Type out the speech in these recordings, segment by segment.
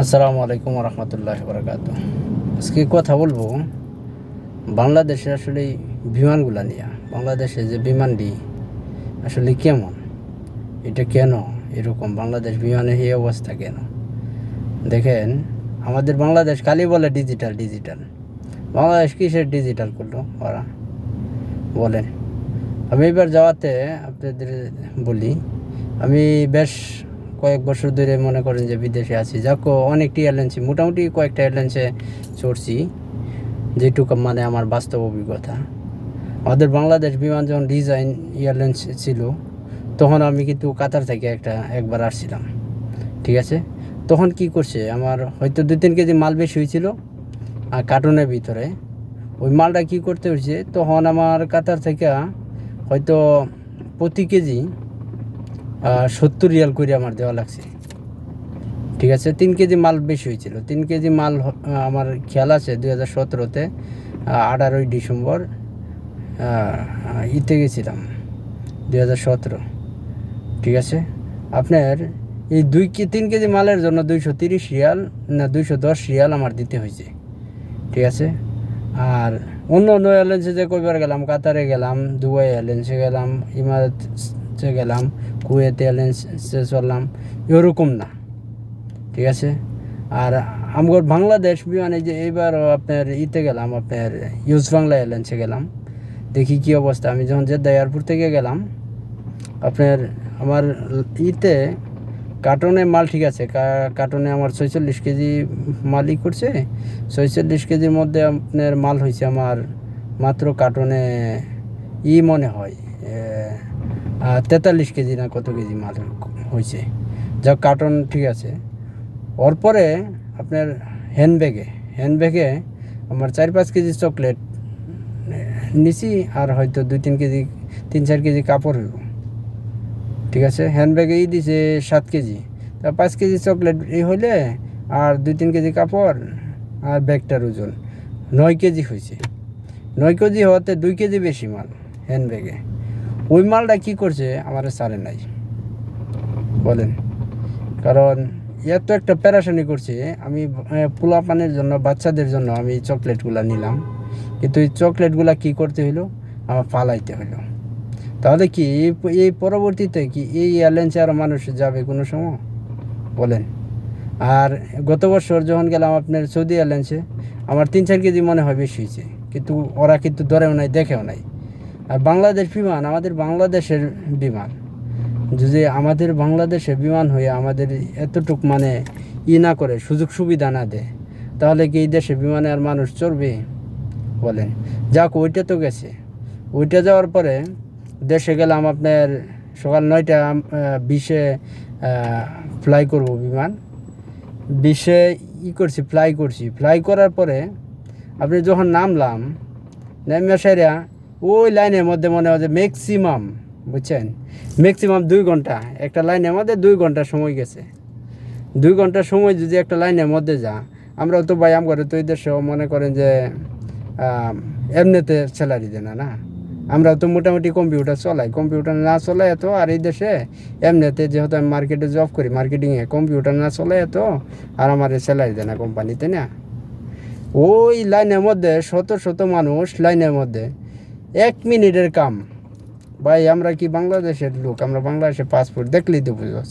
আসসালামু আলাইকুম রহমতুল্লাহ বরকাত। আজকে কথা বলবো বাংলাদেশে আসলে বিমানগুলা নিয়ে। বাংলাদেশে যে বিমানটি আসলে কেমন, এটা কেন এরকম, বাংলাদেশ বিমানের এই অবস্থা কেন? দেখেন, আমাদের বাংলাদেশ খালি বলে ডিজিটাল ডিজিটাল। বাংলাদেশ কিসের ডিজিটাল করলো ওরা, বলেন? আমি এবার যাওয়াতে আপনাদের বলি, আমি বেশ কয়েক বছর ধরে মনে করেন যে বিদেশে আছি। যাক, অনেকটি এয়ারলাইন্সে, মোটামুটি কয়েকটা এয়ারলাইন্সে চড়ছি, যেটুকু মানে আমার বাস্তব অভিজ্ঞতা। আমাদের বাংলাদেশ বিমান যখন ডিজাইন এয়ারলাইন্স ছিল, তখন আমি কিন্তু কাতার থেকে একবার আসছিলাম, ঠিক আছে? তখন কি করছে, আমার হয়তো 2-3 কেজি মাল বেশি হয়েছিল আর কার্টুনের ভিতরে। ওই মালটা কি করতে হয়েছে, তখন আমার কাতার থেকে হয়তো প্রতি কেজি 70 রিয়াল করে আমার দেওয়া লাগছে, ঠিক আছে? 3 কেজি মাল বেশি হয়েছিল। 3 কেজি মাল আমার খেয়াল আছে 2017-তে 18ই ডিসেম্বর ইতে গেছিলাম, 2017, ঠিক আছে? আপনার এই 3 কেজি মালের জন্য 230 রিয়াল না 210 রিয়াল আমার দিতে হয়েছে, ঠিক আছে? আর অন্য অন্য এয়ারলাইন্সে যে কয়বার গেলাম, কাতারে গেলাম, দুবাই এয়ারলাইন্সে গেলাম, ইমারাতে গেলাম, কুয়েত এয়ারলাইন্সে চললাম, এরকম না, ঠিক আছে? আর আমার বাংলাদেশ বিমানে যে এইবারও আপনার ইতে গেলাম, আপনার ইউজ বাংলা এয়ারলাইন্সে গেলাম, দেখি কি অবস্থা। আমি যখন জেদ্দা এয়ারপোর্ট থেকে গেলাম, আপনার আমার ইতে কার্টনে মাল, ঠিক আছে, কার্টনে আমার 46 কেজি মালই করছে। 46 কেজির মধ্যে আপনার মাল হয়েছে আমার মাত্র কার্টনে মনে হয় 43 কেজি না কত কেজি মাল হয়েছে। যা কার্টন, ঠিক আছে। ওর পরে আপনার হ্যান্ডব্যাগে আমার 4-5 কেজি চকলেট নিছি, আর হয়তো 3-4 কেজি কাপড় হইব, ঠিক আছে? হ্যান্ডব্যাগেই দিছে 7 কেজি, তা 5 কেজি চকলেট হইলে আর 2-3 কেজি কাপড় আর ব্যাগটার ওজন 9 কেজি হয়েছে। 9 কেজি হওয়াতে 2 কেজি বেশি মাল হ্যান্ডব্যাগে। ওই মালটা কি করছে আমার সারে নাই, বলেন? কারণ এত একটা প্যারাশানি করছে। আমি পোলাপানের জন্য, বাচ্চাদের জন্য আমি চকলেটগুলো নিলাম, কিন্তু এই চকলেটগুলো কি করতে হইলো, আমার পালাইতে হইলো। তাহলে কি এই পরবর্তীতে কি এই এয়ারলাইন্সে আরও মানুষ যাবে কোনো সময়, বলেন? আর গত বছর যখন গেলাম আপনার সৌদি এয়ারলাইন্সে, আমার 3-4 কেজি মনে হয় বেশি হয়েছে, কিন্তু ওরা কিন্তু ধরেও নাই, দেখেও নাই। আর বাংলাদেশ বিমান, আমাদের বাংলাদেশের বিমান, যদি আমাদের বাংলাদেশে বিমান হয়ে আমাদের এতটুক মানে না করে, সুযোগ সুবিধা না দেয়, তাহলে কি এই দেশে বিমানে আর মানুষ চড়বে, বলেন? যাক, ওইটা তো গেছে। ওইটা যাওয়ার পরে দেশে গেলাম আপনার সকাল 9টা 20-এ ফ্লাই করব বিমান। 20-এ ফ্লাই করার পরে আপনি যখন নামলাম, নেমে সেরা ওই লাইনের মধ্যে মনে হয় যে ম্যাক্সিমাম, বুঝছেন, ম্যাক্সিমাম 2 ঘন্টা একটা লাইনের মধ্যে, 2 ঘন্টা সময় গেছে। 2 ঘন্টা সময় যদি একটা লাইনের মধ্যে যা, আমরাও তো ভাই আমগরে তো এই দেশেও মনে করেন যে এমনিতে স্যালারি দেয় না। আমরা তো মোটামুটি কম্পিউটার চলাই, কম্পিউটার না চলাই এত। আর এই দেশে এমনিতে যেহেতু আমি মার্কেটে জব করি, মার্কেটিংয়ে, কম্পিউটার না চলাই এত, আর আমার স্যালারি দেয় না কোম্পানিতে না। ওই লাইনের মধ্যে শত শত মানুষ লাইনের মধ্যে, 1 মিনিটের কাম। ভাই আমরা কি বাংলাদেশের লোক? আমরা বাংলাদেশের পাসপোর্ট দেখলেই তো বুঝস,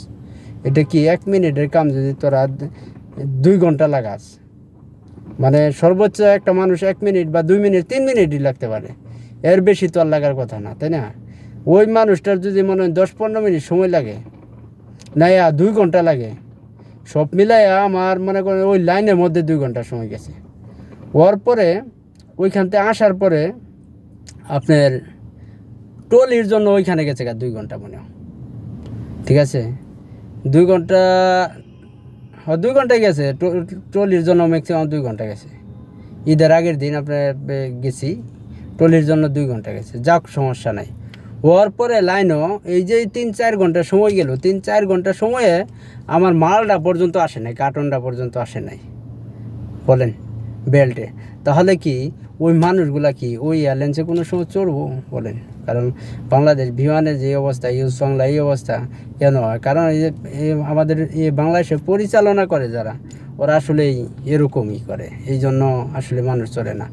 এটা কি 1 মিনিটের কাম যদি তোরা 2 ঘন্টা লাগাস, মানে সর্বোচ্চ একটা মানুষ 1 মিনিট বা 2 মিনিট 3 মিনিটই লাগতে পারে, এর বেশি তো আর লাগার কথা না, তাই না? ওই মানুষটার যদি মনে হয় 10-15 মিনিট সময় লাগে, না 2 ঘন্টা লাগে, সব মিলাইয়া আমার মনে করেন ওই লাইনের মধ্যে 2 ঘন্টা সময় গেছে। ওর পরে ওইখান থেকে আসার পরে আপনার ট্রলির জন্য ওইখানে গেছে 2 ঘন্টা মনে হয়, ঠিক আছে? 2 ঘন্টা, 2 ঘন্টায় গেছে ট্রলির জন্য, ম্যাক্সিমাম 2 ঘন্টা গেছে। ঈদের আগের দিন আপনার গেছি, ট্রলির জন্য 2 ঘন্টা গেছে। যাক, সমস্যা নাই। হওয়ার পরে লাইনও এই যে 3-4 ঘন্টা সময় গেল, 3-4 ঘন্টা সময়ে আমার মালটা পর্যন্ত আসে নাই, কার্টনটা পর্যন্ত আসে নাই, বলেন, বেল্টে। তাহলে কি ওই মানুষগুলা কি ওই এয়ারলাইন্সে কোনো সময় চড়বো, বলেন? কারণ বাংলাদেশ বিমানের যে অবস্থা, ইউজ বাংলা এই অবস্থা কেন হয়? কারণ এই যে আমাদের এই বাংলাদেশে পরিচালনা করে যারা, ওরা আসলেই এরকমই করে, এই জন্য আসলে মানুষ চলে না।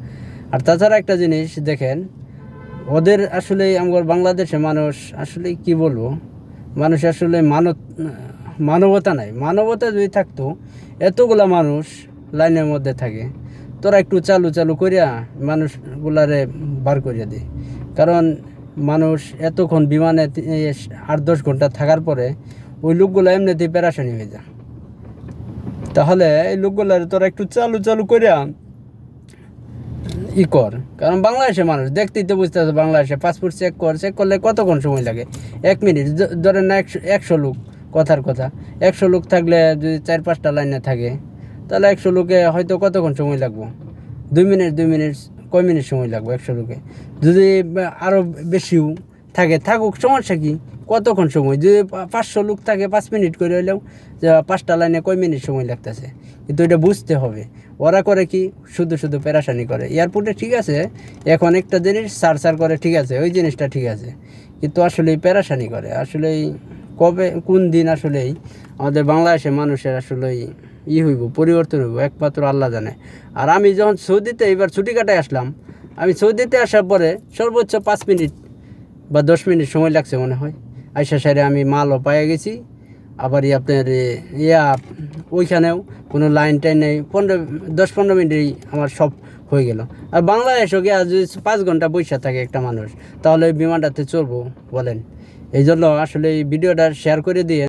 আর তাছাড়া একটা জিনিস দেখেন, ওদের আসলে আমার বাংলাদেশে মানুষ আসলে কি বলবো, মানুষ আসলে মানবতা নাই। মানবতা যদি থাকতো এতগুলা মানুষ লাইনের মধ্যে থাকে, তোরা একটু চালু করিয়া মানুষগুলারে বার করিয়া দে। কারণ মানুষ এতক্ষণ বিমানে 8-10 ঘন্টা থাকার পরে ওই লোকগুলো এমনিতেই পেরেশানি হয়ে যায়। তাহলে এই লোকগুলার তোরা একটু চালু করিয়া কর। কারণ বাংলাদেশের মানুষ দেখতেই তো বুঝতে হবে, বাংলাদেশে পাসপোর্ট চেক করলে কতক্ষণ সময় লাগে? 1 মিনিট। ধরেন না 100 লোক, কথার কথা 100 লোক থাকলে যদি 4-5টা লাইনে থাকে, তাহলে 100 লোকে হয়তো কতক্ষণ সময় লাগবে? 2 মিনিট কয় মিনিট সময় লাগবে 100 লোকে? যদি আরও বেশিও থাকুক, সমস্যা কি? কতক্ষণ সময়? যদি 500 লোক থাকে 5 মিনিট করে হইলেও, যে 5টা লাইনে কয় মিনিট সময় লাগতেছে? কিন্তু এটা বুঝতে হবে। ওরা করে কি, শুধু পেরেশানি করে। এয়ারপোর্টে ঠিক আছে, এখন একটা জিনিস সার করে, ঠিক আছে, ওই জিনিসটা ঠিক আছে, কিন্তু আসলেই পেরেশানি করে। আসলেই কবে কোন দিন আসলেই আমাদের বাংলাদেশের মানুষের আসলেই হইব, পরিবর্তন হইব, একমাত্র আল্লাহ জানে। আর আমি যখন সৌদিতে এবার ছুটি কাটায় আসলাম, আমি সৌদিতে আসার পরে সর্বোচ্চ 5 মিনিট বা 10 মিনিট সময় লাগছে মনে হয়। আইসা সাইডে আমি মালও পাইয়া গেছি। আবার আপনার ওইখানেও কোনো লাইন টাইন নেই, 10-15 মিনিটেই আমার সব হয়ে গেল। আর বাংলাদেশও গিয়ে যদি 5 ঘন্টা বৈশা থাকে একটা মানুষ, তাহলে ওই বিমানটাতে চলবো বলেন? এই জন্য আসলে এই ভিডিওটা শেয়ার করে দিয়ে